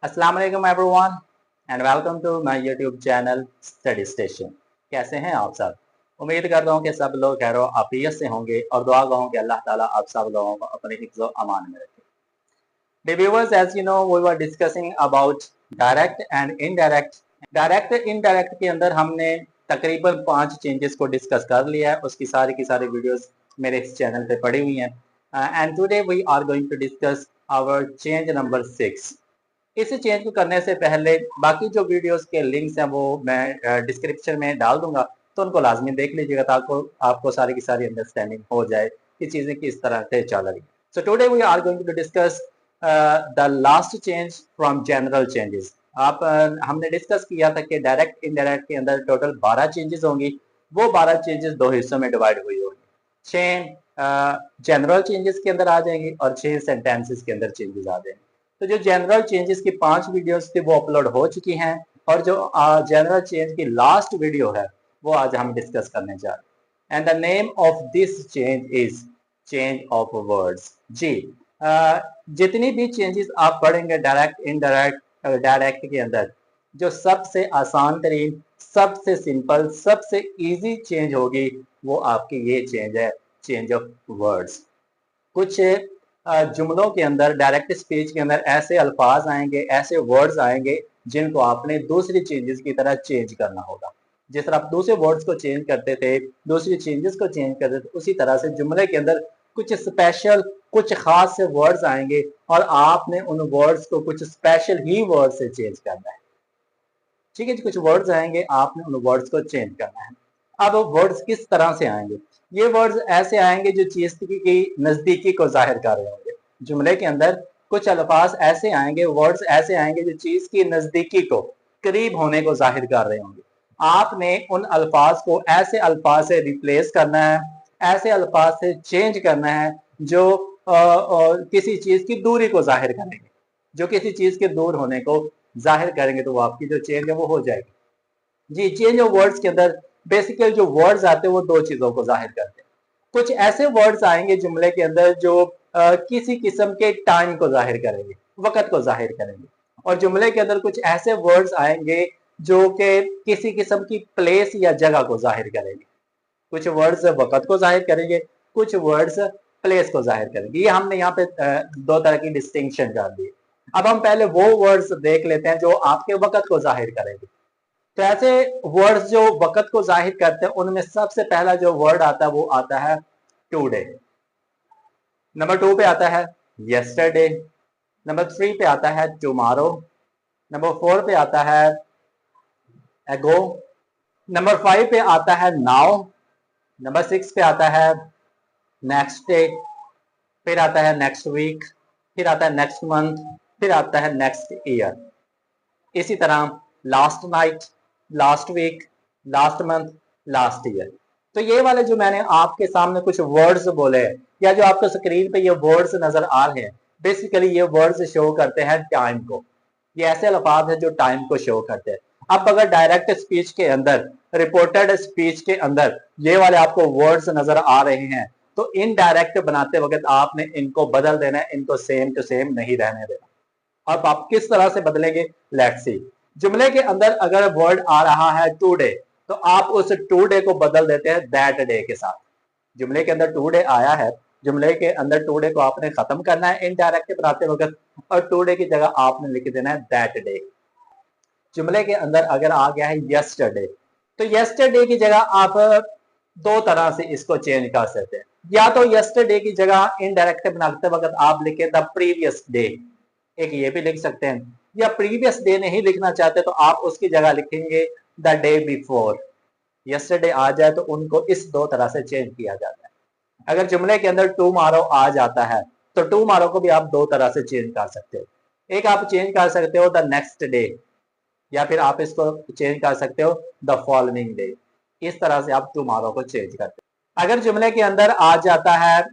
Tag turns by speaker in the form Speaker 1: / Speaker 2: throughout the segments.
Speaker 1: अस्सलाम वालेकुम everyone and welcome to my YouTube channel study station. कैसे हैं आप सब? उम्मीद करता हूँ कि सब लोग खैर आफियत से होंगे और दुआ गो कि अल्लाह ताला आप सब लोगों को अपने हिफ्ज़ व अमान में रखे। Dear viewers, as you know, we were discussing about direct and indirect. Direct indirect के अंदर हमने तकरीबन 5 चेंजेस को डिस्कस कर लिया है। उसकी की सारी वीडियोस मेरे इस चैनल पे पड़ी हुई हैं and today we are going to discuss our change number 6। इस चेंज को करने से पहले बाकी जो वीडियोस के लिंक्स हैं वो मैं डिस्क्रिप्शन में डाल दूंगा, तो उनको लाजमी देख लीजिएगा ताकि आपको सारी की सारी अंडरस्टैंडिंग हो जाए कि चीज़ें किस तरह से चल रही हैं। So today we are going to discuss the last change from general changes. हमने डिस्कस किया था कि डायरेक्ट इनडायरेक्ट के अंदर टोटल 12 चेंजेस होंगी। वो 12 चेंजेस दो हिस्सों में डिवाइड हुई होंगी। 6 जनरल चेंजेस के अंदर आ जाएंगी और 6 सेंटेंसेस के अंदर चेंजेस आ जाएंगे। तो जो जनरल चेंजेस की 5 वीडियोस थी वो अपलोड हो चुकी हैं और जो जनरल चेंज की लास्ट वीडियो है वो आज हम डिस्कस करने जा रहे हैं। And the name of this change is change of words. जी, जितनी भी चेंजेस आप पढ़ेंगे डायरेक्ट इनडायरेक्ट डायरेक्ट के अंदर, जो सबसे आसान तरीन, सबसे सिंपल, सबसे इजी चेंज होगी वो आपकी ये चेंज है, चेंज ऑफ वर्ड्स। कुछ जुमलों के अंदर डायरेक्ट स्पीच के अंदर ऐसे अल्फाज आएंगे, ऐसे वर्ड्स आएंगे जिनको आपने दूसरी चेंजेस की तरह चेंज करना होगा। जिस तरह आप दूसरे वर्ड्स को चेंज करते थे, दूसरी चेंजेस को चेंज करते थे, उसी तरह से जुमले के अंदर कुछ स्पेशल, कुछ खास से वर्ड्स आएंगे और आपने उन वर्ड्स को कुछ स्पेशल ही वर्ड से चेंज करना है। ठीक है जी, कुछ वर्ड्स आएंगे, आपने उन वर्ड्स को चेंज करना है। अब वर्ड्स किस तरह से आएंगे? ये वर्ड्स ऐसे आएंगे जो चीज की नजदीकी को जाहिर कर रहे होंगे। जुमले के अंदर कुछ अल्फाज ऐसे आएंगे, वर्ड्स ऐसे आएंगे जो चीज की नजदीकी को, करीब होने को जाहिर कर रहे होंगे। आपने उन अल्फाज को ऐसे अल्फाज से रिप्लेस करना है, ऐसे अल्फाज से चेंज करना है जो किसी चीज की दूरी को जाहिर करेंगे, जो किसी चीज के दूर होने को जाहिर करेंगे, तो वो आपकी जो चेंज है वो हो जाएगी। जी, चेंज ऑफ वर्ड्स के अंदर बेसिकली जो वर्ड्स आते हैं वो दो चीजों को जाहिर करते हैं। कुछ ऐसे वर्ड्स आएंगे जुमले के अंदर जो किसी किस्म के टाइम को जाहिर करेंगे, वक्त को जाहिर करेंगे, और जुमले के अंदर कुछ ऐसे वर्ड्स आएंगे जो कि किसी किस्म की प्लेस या जगह को जाहिर करेंगे। कुछ वर्ड्स वक्त को जाहिर करेंगे, कुछ वर्ड्स प्लेस को जाहिर करेंगे। ये हमने यहाँ पे दो तरह की डिस्टिंक्शन कर दी। अब हम पहले वो वर्ड्स देख लेते हैं जो आपके वक्त को जाहिर करेंगे। तो ऐसे वर्ड्स जो वक्त को जाहिर करते हैं उनमें सबसे पहला जो वर्ड आता है वो आता है टुडे। नंबर 2 पे आता है यस्टरडे। नंबर 3 पे आता है टुमारो। नंबर 4 पे आता है एगो। नंबर 5 पे आता है नाउ। नंबर 6 पे आता है नेक्स्ट डे। फिर आता है नेक्स्ट वीक। फिर आता है नेक्स्ट मंथ। फिर आता है नेक्स्ट ईयर। इसी तरह last night, last week, last month, last year. तो ये वाले जो मैंने आपके सामने कुछ वर्ड्स बोले हैं या जो आपको स्क्रीन पे ये वर्ड्स नजर आ रहे हैं, बेसिकली ये वर्ड्स शो करते हैं टाइम को। ये ऐसे अल्फाज हैं जो टाइम को शो करते हैं। अब अगर डायरेक्ट स्पीच के अंदर, रिपोर्टेड स्पीच के अंदर ये वाले आपको वर्ड्स नजर आ रहे हैं, तो इनडायरेक्ट बनाते वक्त आपने इनको बदल देना है, इनको सेम टू सेम नहीं रहने देना। अब आप किस तरह से बदलेंगे, लेट्स सी। जुमले के अंदर अगर वर्ड आ रहा है टुडे, तो आप उस टुडे को बदल देते हैं दैट डे के साथ। जुमले के अंदर टुडे आया है, जुमले के अंदर टुडे को आपने खत्म करना है इनडायरेक्ट बनाते वक्त, और टुडे की जगह आपने लिख देना है दैट डे। जुमले के अंदर अगर आ गया है यस्टरडे, तो यस्टरडे की जगह आप दो तरह से इसको चेंज कर सकते हैं। या तो यस्टरडे की जगह इनडायरेक्ट बनाते वक्त आप लिखे द प्रीवियस डे, एक ये भी लिख सकते हैं। या प्रीवियस डे नहीं लिखना चाहते तो आप उसकी जगह लिखेंगे द डे बिफोर। यस्टरडे आ जाए तो उनको इस दो तरह से चेंज किया जाता है। अगर जुमले के अंदर टुमारो आ जाता है तो टुमारो को भी आप दो तरह से चेंज कर सकते हो। एक आप चेंज कर सकते हो द नेक्स्ट डे, या फिर आप इसको चेंज कर सकते हो द फॉलोइंग डे। इस तरह से आप टुमारो को चेंज करते हो। अगर जुमले के अंदर आ जाता है,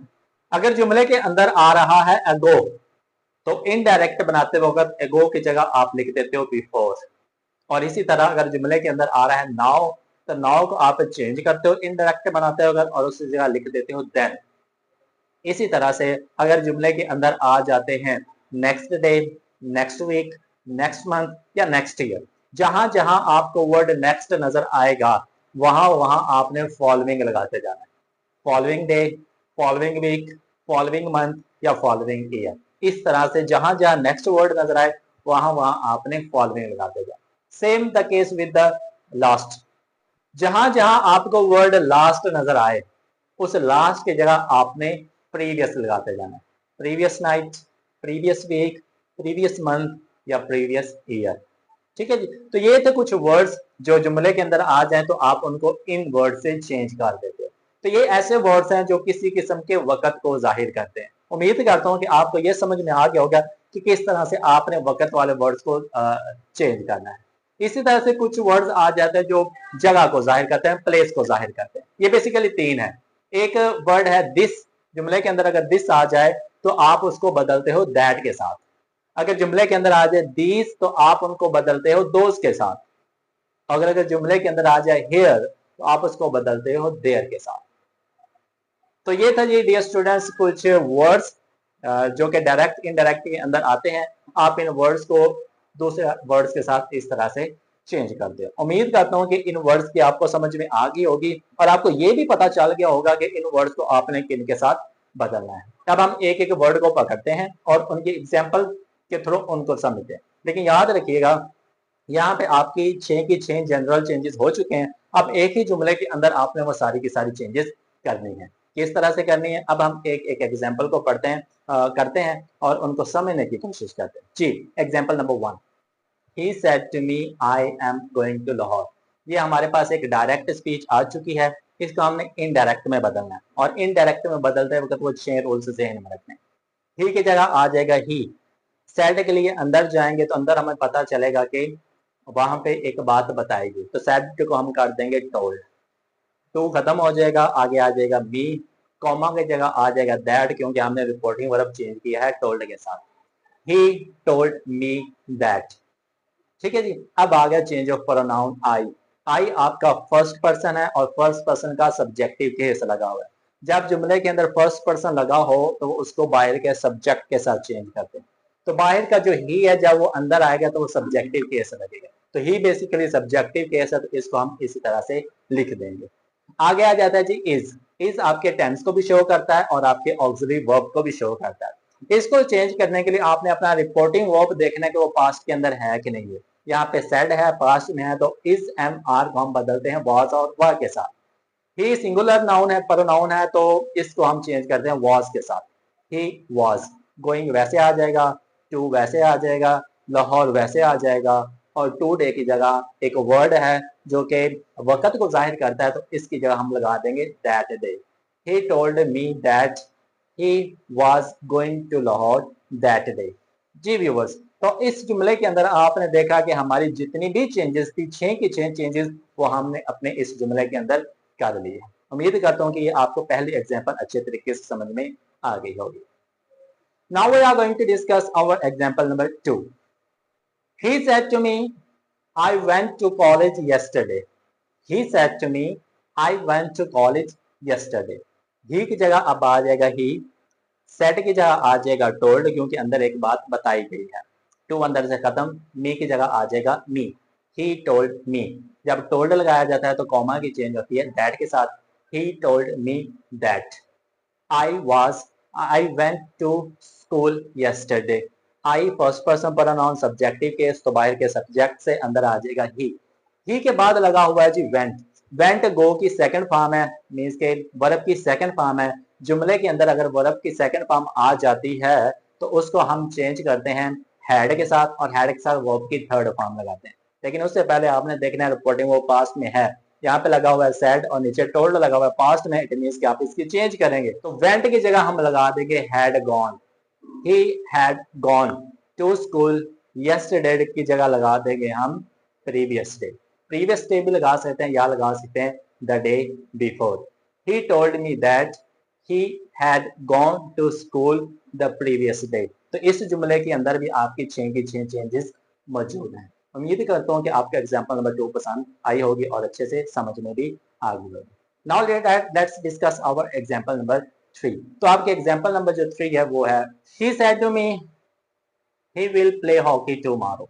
Speaker 1: अगर जुमले के अंदर आ रहा है अगो, तो इनडायरेक्ट बनाते वक्त एगो की जगह आप लिख देते हो बिफोर। और इसी तरह अगर जुमले के अंदर आ रहा है नाउ, तो नाउ को आप चेंज करते हो इनडायरेक्ट बनाते वक्त और उसी जगह लिख देते हो देन। इसी तरह से अगर जुमले के अंदर आ जाते हैं next day, next week, next month या नेक्स्ट ईयर। जहां जहां आपको वर्ड नेक्स्ट नजर आएगा वहां वहां आपने फॉलोइंग लगाते जाना है। Following day, following week, following month या फॉलोइंग ईयर। इस तरह से जहां जहां नेक्स्ट वर्ड नजर आए वहां वहां आपने फॉलोइंग लगाते जाना। Same the case with the last. जहां जहां आपको वर्ड लास्ट नजर आए उस लास्ट की जगह आपने प्रीवियस लगाते जाना। Previous night, previous week, previous month या प्रीवियस ईयर। ठीक है जी। तो ये थे कुछ वर्ड्स जो जुमले के अंदर आ जाए तो आप उनको इन वर्ड से चेंज कर देते हो। तो ये ऐसे वर्ड्स हैं जो किसी किस्म के वक्त को जाहिर करते हैं। उम्मीद करता हूं कि आपको ये समझ में आ गया होगा कि किस तरह से आपने वक्त वाले वर्ड्स को चेंज करना है। इसी तरह से कुछ वर्ड्स आ जाते हैं जो जगह को जाहिर करते हैं, प्लेस को जाहिर करते हैं। ये बेसिकली तीन है। एक वर्ड है दिस। जुमले के अंदर अगर दिस आ जाए तो आप उसको बदलते हो दैट के साथ। अगर जुमले के अंदर आ जाए दीज तो आप उनको बदलते हो दोज के साथ। अगर जुमले के अंदर आ जाए हेयर तो आप उसको बदलते हो देयर के साथ। तो ये था जी डियर स्टूडेंट्स कुछ वर्ड्स जो कि डायरेक्ट इनडायरेक्ट के अंदर आते हैं। आप इन वर्ड्स को दूसरे वर्ड्स के साथ इस तरह से चेंज कर दे। उम्मीद करता हूं कि इन वर्ड्स की आपको समझ में आ गई होगी और आपको ये भी पता चल गया होगा कि इन वर्ड्स को आपने किन के साथ बदलना है। अब हम एक एक वर्ड को पकड़ते हैं और उनके एग्जाम्पल के थ्रू उनको समझते हैं। लेकिन याद रखिएगा यहाँ पे आपकी 6 की 6 जनरल चेंजेस हो चुके हैं। अब एक ही जुमले के अंदर आपने वो सारी की सारी चेंजेस करनी है। किस तरह से करनी है अब हम एक एक एग्जाम्पल को पढ़ते हैं करते हैं और उनको समझने की कोशिश करते हैं। जी, example number 1। He said to me, I am going to Lahore। ये हमारे पास एक डायरेक्ट स्पीच आ चुकी है। इसको हमने इनडायरेक्ट में बदलना है और इनडायरेक्ट में बदलते वक्त वो 6 रूल्स ज़हन में रखने। ही की जगह आ जाएगा ही। सेड के लिए अंदर जाएंगे तो अंदर हमें पता चलेगा कि वहां पे एक बात बताएगी तो सेड को हम कर देंगे टोल्ड। टू खत्म हो जाएगा, आगे आ जाएगा मी। कॉमा की जगह आ जाएगा दैट क्योंकि हमने रिपोर्टिंग वर्ब चेंज किया है टोल्ड के साथ। ही टोल्ड मी दैट। ठीक है जी। अब आ गया चेंज ऑफ प्रोनाउन आई। आई आपका फर्स्ट पर्सन है और फर्स्ट पर्सन का सब्जेक्टिव केस लगा हुआ है। जब जुमले के अंदर फर्स्ट पर्सन लगा हो तो उसको बाहर के सब्जेक्ट के साथ चेंज करते हैं। तो बाहर का जो ही है जब वो अंदर आएगा तो वो सब्जेक्टिव केस लगेगा। तो ही बेसिकली सब्जेक्टिव केस है तो इसको हम इसी तरह से लिख देंगे। आगे आ जाता है जी इज। इज आपके टेंस को भी शो करता है और आपके ऑक्सिलरी वर्ब को भी शो करता है। इसको चेंज करने के लिए आपने अपना रिपोर्टिंग वर्ब देखना कि वो पास्ट के अंदर है कि नहीं है। यहाँ पे सेड है, पास्ट में है तो इज एम आर को हम बदलते हैं वॉज और वर के साथ। ही सिंगुलर नाउन है, प्रोनाउन है तो इसको हम चेंज करते हैं वॉज के साथ। ही वॉज गोइंग वैसे आ जाएगा, टू वैसे आ जाएगा, लाहौर वैसे आ जाएगा और टू डे की जगह एक वर्ड है जो कि वक्त को जाहिर करता है तो इसकी जगह हम लगा देंगे that day. He told me that he was going to Lahore that day. जी व्यूवर्स, तो इस जुमले के अंदर आपने देखा कि हमारी जितनी भी चेंजेस थी 6 की 6 चेंजेस वो हमने अपने इस जुमले के अंदर कर लिए। उम्मीद करता हूँ कि ये आपको पहली एग्जाम्पल अच्छे तरीके से समझ में आ गई होगी। Now we are going to discuss our example number 2. He said to me, I went to college yesterday. He said to me, I went to college yesterday. He की जगह अब आ जाएगा he, said की जगह आ जाएगा told क्योंकि अंदर एक बात बताई गई है। to अंदर से खत्म, me की जगह आ जाएगा me। He told me। जब told लगाया जाता है तो कॉमा की चेंज होती है that के साथ। He told me that I went to school yesterday। I first person pronoun subjective case तो बाहर के सब्जेक्ट से अंदर आ जाएगा ही के बाद लगा हुआ है जी वेंट। वेंट गो की सेकंड फॉर्म है, मींस के वर्ब की सेकंड फॉर्म है। जुमले के अंदर अगर वर्ब की सेकंड फॉर्म आ जाती है तो उसको हम चेंज करते हैं हैड के साथ और हैड के साथ वर्ब की थर्ड फॉर्म लगाते हैं। लेकिन उससे पहले आपने देखना है रिपोर्टिंग वो पास्ट में है। यहाँ पे लगा हुआ है सेड और नीचे टोल्ड लगा हुआ है पास्ट में, इट मींस कि आप इसकी चेंज करेंगे तो वेंट की जगह हम लगा देंगे had gone. He had gone to school yesterday की जगह लगा देंगे हम प्रीवियस डे। प्रीवियस डे भी लगा सकते हैं या लगा सकते हैं the day before. He told me that he had gone to school the previous day. तो इस जुमले के अंदर भी आपकी 6 की 6 चेंजेस मौजूद हैं। उम्मीद करता हूँ कि आपका एग्जाम्पल नंबर 2 पसंद आई होगी और अच्छे से समझ में भी आ गई होगी। Now let's discuss our example number 3। तो आपके एग्जाम्पल नंबर जो 3 है वो है he said to me he will play hockey tomorrow।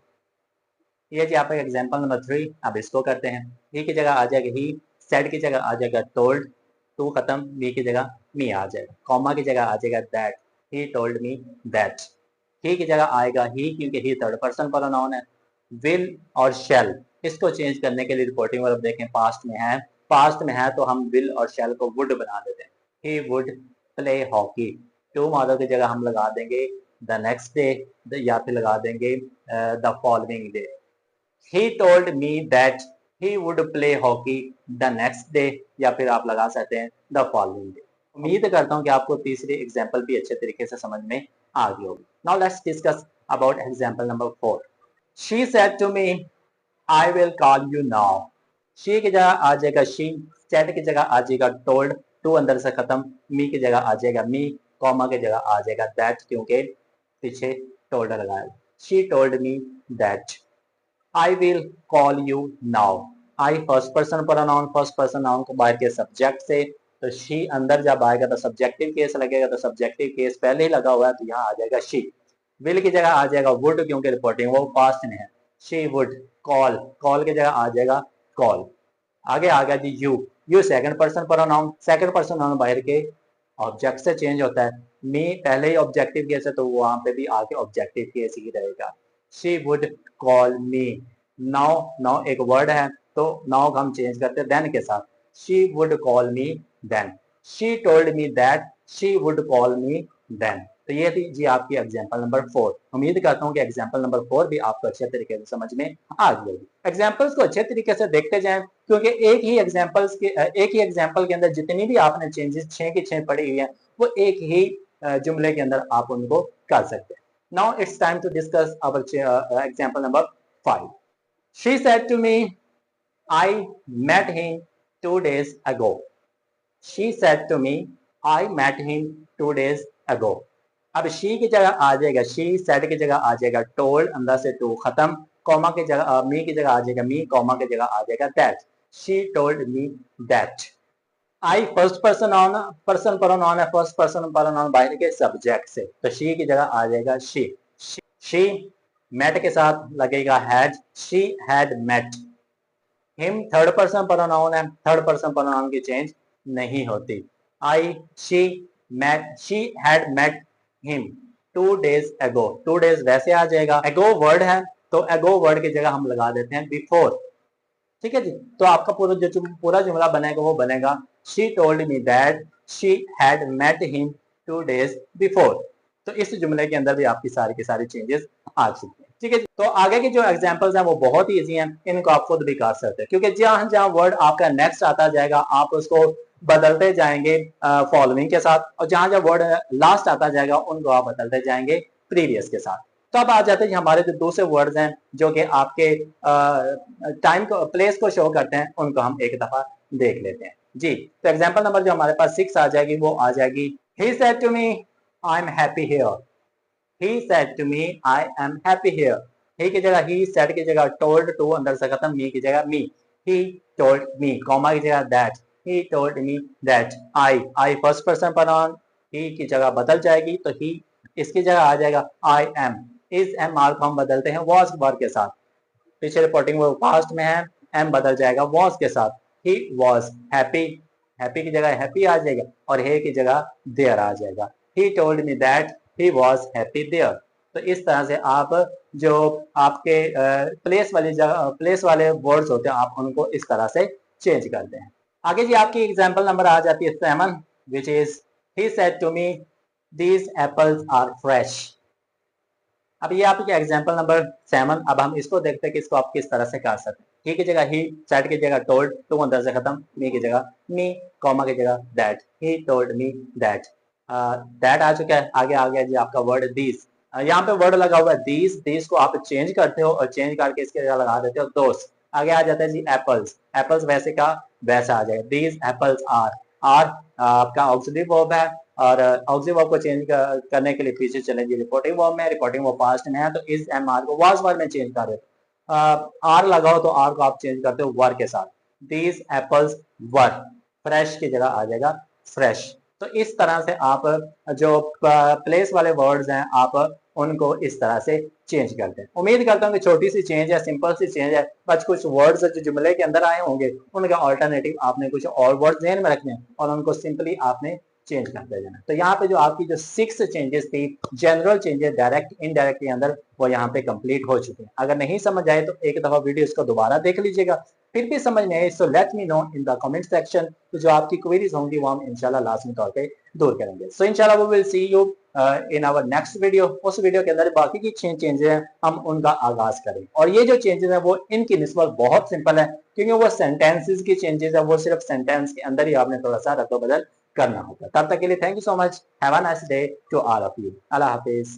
Speaker 1: ये जी आपका एग्जांपल नंबर 3। अब इसको करते हैं। ही की जगह आ जाएगा ही, सेड की जगह आ जाएगा टोल्ड, टू खत्म, मी की जगह मी आ जाएगा, कॉमा की जगह आ जाएगा that, he told me that. He की जगह आएगा ही, क्योंकि ही थर्ड पर्सन प्रोनाउन है। विल और शेल, इसको चेंज करने के लिए रिपोर्टिंग वर्ब देखें पास्ट में है, पास्ट में है तो हम विल और शेल को वुड बना देते हैं। He would play hockey, tomorrow की जगह हम लगा देंगे द नेक्स्ट डे, या फिर लगा देंगे the following day. he told me that he would play hockey the next day, या फिर आप लगा सकते हैं the following day। उम्मीद करता हूं कि आपको तीसरी एग्जाम्पल भी अच्छे तरीके से समझ में आ गई होगी। Now let's discuss about example number 4। she said to me I will call you now। she की जगह आ जाएगा she, said की जगह आ जाएगा told, to अंदर से खत्म, me की जगह आ जाएगा me, कॉमा की जगह आ जाएगा that, क्योंकि पीछे told लगाया। she told me that I will call you now। I first person pronoun, first person noun को बाहर के सब्जेक्ट से, तो she अंदर जब आएगा तो सब्जेक्टिव केस लगेगा, तो सब्जेक्टिव केस पहले ही लगा हुआ है तो यहाँ आ जाएगा she। will की जगह आ जाएगा would, क्योंकि रिपोर्टिंग वो पास्ट में है। she would call, call की जगह आ जाएगा call। आगे आ गया जी you second person pronoun, second person noun बाहर के ऑब्जेक्ट से चेंज होता है। मी पहले ही ऑब्जेक्टिव केस है तो वहां पे भी आके ऑब्जेक्टिव केस ही रहेगा। she would call me। now now एक वर्ड है तो now हम चेंज करते हैं then के साथ। she would call me then। she told me that she would call me then। तो ये थी जी आपकी एग्जाम्पल नंबर 4। उम्मीद करता हूँ कि एग्जाम्पल नंबर 4 भी आपको अच्छे तरीके से समझ में आ गई होगी। एग्जाम्पल्स को अच्छे तरीके से देखते जाएं, क्योंकि एक ही एग्जाम्पल के अंदर जितनी भी आपने चेंजेस 6 की 6 पढ़ी हुई है वो एक ही जुमले के अंदर आप उनको कर सकते हैं। Now it's time to discuss our example number 5। She said to me, I met him 2 days ago। she said to me, I met him 2 days ago। अब she की जगह आ जाएगा she, said की जगह आ जाएगा told, अंदर से to खत्म, कॉमा की जगह me की जगह आ जाएगा me, कॉमा की जगह आ जाएगा that। she told me that। I first person person pronoun है, फर्स्ट पर्सन प्रोनाउन बाहर के सब्जेक्ट से, तो शी की जगह आ जाएगा शी। शी मेट के साथ लगेगा had, she had met. Him third person pronoun है, थर्ड पर्सन प्रोनाउन की चेंज नहीं होती। I she met, she had met him 2 days ago। 2 days वैसे आ जाएगा, एगो वर्ड है तो एगो वर्ड की जगह हम लगा देते हैं बिफोर। ठीक है जी, तो आपका पूरा जुमला बनेगा वो बनेगा she told me that she had met him 2 days before. तो इस जुमले के अंदर भी आपकी सारी की सारी चेंजेस आ चुकी हैं। ठीक है जी, तो आगे की जो एग्जांपल्स हैं वो बहुत ही इजी हैं, इनको आप खुद भी कर सकते हैं, क्योंकि जहां जहां वर्ड आपका नेक्स्ट आता जाएगा आप उसको बदलते जाएंगे फॉलोइंग के साथ, और जहां जहां वर्ड लास्ट आता जाएगा उनको आप बदलते जाएंगे प्रीवियस के साथ। तो अब आ जाते हैं हमारे जो दूसरे वर्ड्स हैं जो कि आपके टाइम को, प्लेस को शो करते हैं, उनको हम एक दफा देख लेते हैं जी। तो एग्जांपल नंबर जो हमारे पास 6 आ जाएगी वो आ जाएगी he said to me I am happy here। he said to me I am happy here। he की जगह he, said की जगह told, to अंदर से खत्म, me की जगह me। he told me, comma की जगह that। he told me that। I first person pronoun, he की जगह बदल जाएगी तो he, इसकी जगह आ जाएगा I am। इस एम आर को हम बदलते हैं वॉज वर्ब के साथ, पीछे रिपोर्टिंग वो पास्ट में है, एम बदल जाएगा वॉज के साथ। ही वॉज हैप्पी, हैप्पी की जगह हैप्पी आ जाएगा और हे की जगह देयर आ जाएगा। He told me that he was happy there. तो इस तरह से आप जो आपके प्लेस वाले वर्ड्स होते हैं आप उनको इस तरह से चेंज करते हैं। आगे जी आपकी एग्जाम्पल नंबर आ जाती है 7, which is he said to me these apples are fresh. अब ये आपकी एग्जाम्पल नंबर 7। अब हम इसको देखते हैं कि इसको आप किस तरह से कर सकते हैं। ही की जगह ही, सेड की जगह टोल्ड, टू अंदर से खत्म, मी की जगह मी, कॉमा की जगह that. He told me that. That आ चुका है, आगे आ गया जी आपका वर्ड दीज। यहाँ पे वर्ड लगा हुआ है दीज, दीज को आप चेंज करते हो और चेंज करके इसके जगह लगा देते हो दोस्त। आगे आ जाता है जी एप्पल्स, एप्पल्स वैसे का वैसा आ जाएगा, दीज एप्पल्स आर। आर आपका ऑक्सिलरी वर्ब है और ऑक्सिलरी वर्ब को चेंज करने के लिए पीछे चलेंगे रिपोर्टिंग वर्ब में, रिपोर्टिंग वर्ब पास्ट में है तो इस एम आर को वाज वर्ब में चेंज कर देते हो। आर लगाओ तो आर को आप चेंज करते हो वर के साथ, दीज एप्पल्स वर। फ्रेश की जगह आ जाएगा फ्रेश। तो इस तरह से आप जो प्लेस वाले वर्ड्स हैं आप उनको इस तरह से चेंज करते हैं। उम्मीद करता हूँ कि छोटी सी चेंज है, सिंपल सी चेंज है, बस कुछ वर्ड्स जो जुमले के अंदर आए होंगे उनका ऑल्टरनेटिव आपने कुछ और वर्ड ध्यान में रखने हैं और उनको सिंपली आपने चेंज करते जाना। तो यहाँ पे जो आपकी जो 6 चेंजेस थी, जनरल चेंजेस डायरेक्ट इनडायरेक्ट के अंदर, वो यहाँ पे कंप्लीट हो चुके हैं। अगर नहीं समझ आए तो एक दफा वीडियो इसको दोबारा देख लीजिएगा। फिर भी समझ नहीं आए so let me know in the comment section. तो जो आपकी क्वेरीज होंगी वो हम इंशाल्लाह लाजमी तौर पे दूर करेंगे। सो इंशाल्लाह we will see you in our next video. उस वीडियो के अंदर बाकी की 6 चेंजेस हैं हम उनका आगाज करें। और ये जो चेंजेस है वो इनकी निस्बत बहुत सिंपल है, क्योंकि वो सेंटेंसेस की चेंजेस है, वो सिर्फ सेंटेंस के अंदर ही आपने थोड़ा सा रद्द बदल करना होगा। तब तक के लिए thank you so much, have a nice day to all of you. अल्लाह हाफिज।